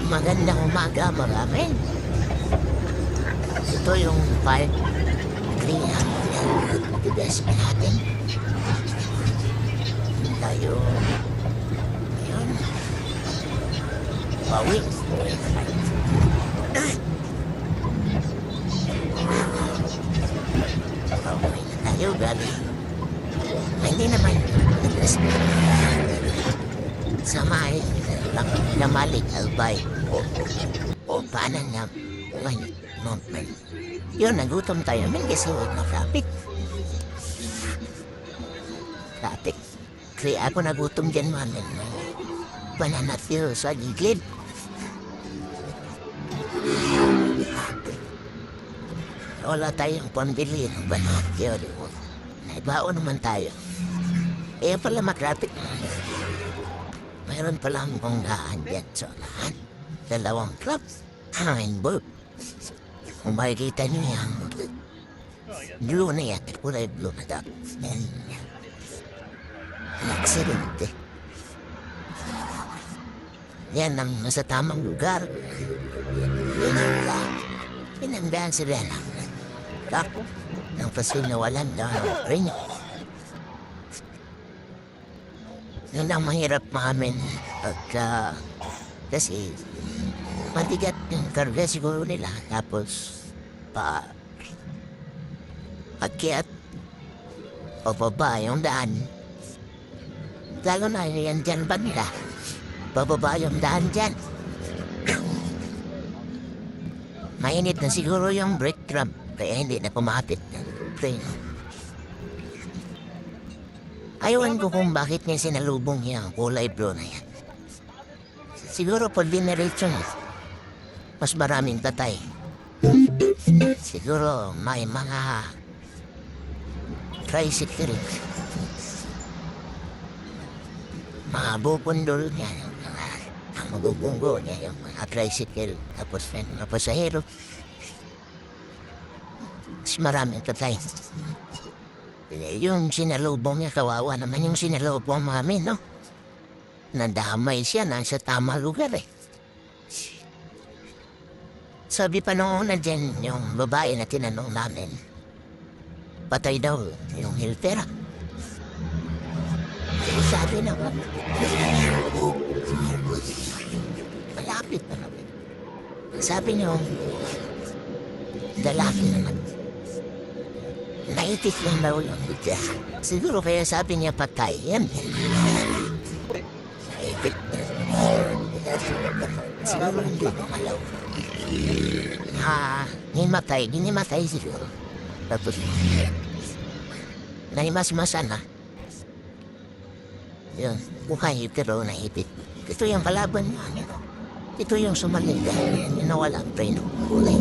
Magandang umaga marami. Ito yung part 3 ng tigas natin. Tayo ngayon. Bawi. Bawi na tayo, gabi. Hindi naman. Samay namalik albay o paano na ngayon moment. Yun, nagutom tayo. May kasi huwag na traffic. Traffic. Kaya ako nagutom dyan man. Banana fill sa gilid. Wala tayong pambili ng banana fill. Naibao naman tayo. Eh pala matraffic. Mayroon palang bonggaan dyan sa lahat. 2 clubs. Rainbow. Kung makikita niyo yan, blue na yan. Kulay blue na dapat. Aksidente. Yan ang nasa tamang lugar. Pinandaan si Rena. Tako, nang pasinawalan daw ng ring. Yun ang mahirap mamin pagka kasi matigat yung karga siguro nila tapos akyat o baba yung daan lalo na yan dyan banda bababa yung daan dyan mainit na siguro yung brake drum kaya hindi na pumapit ng train. Ayawan ko kung bakit niya sinalubong niya ang kulay blue na yan. Siguro po veneration, mas maraming tatay. Siguro may mga tricycle. Mga bupundol niya, ang magubunggo niya, yung mga tricycle, tapos may mga pasahero. Mas maraming tatay. Yung sinalubong niya, kawawa naman yung sinalubong mami, no? Nadamay siya, nasa tama lugar eh. Sabi pa noon na dyan yung babae na tinanong namin, patay daw yung Hiltera. Sabi naman, malapit na naman. Sabi niyo, lalaki naman. Naitis lang daw yung bigya. Siguro kaya sabi niya patay yan. Naitis. Siguro hindi lumalaw. Ginimatay siguro. Tapos, naimas-masa na. Yun, buhay pero naipit. Ito yung kalaban niya. Ito yung sumalig. Nawala ang preno. Kulay.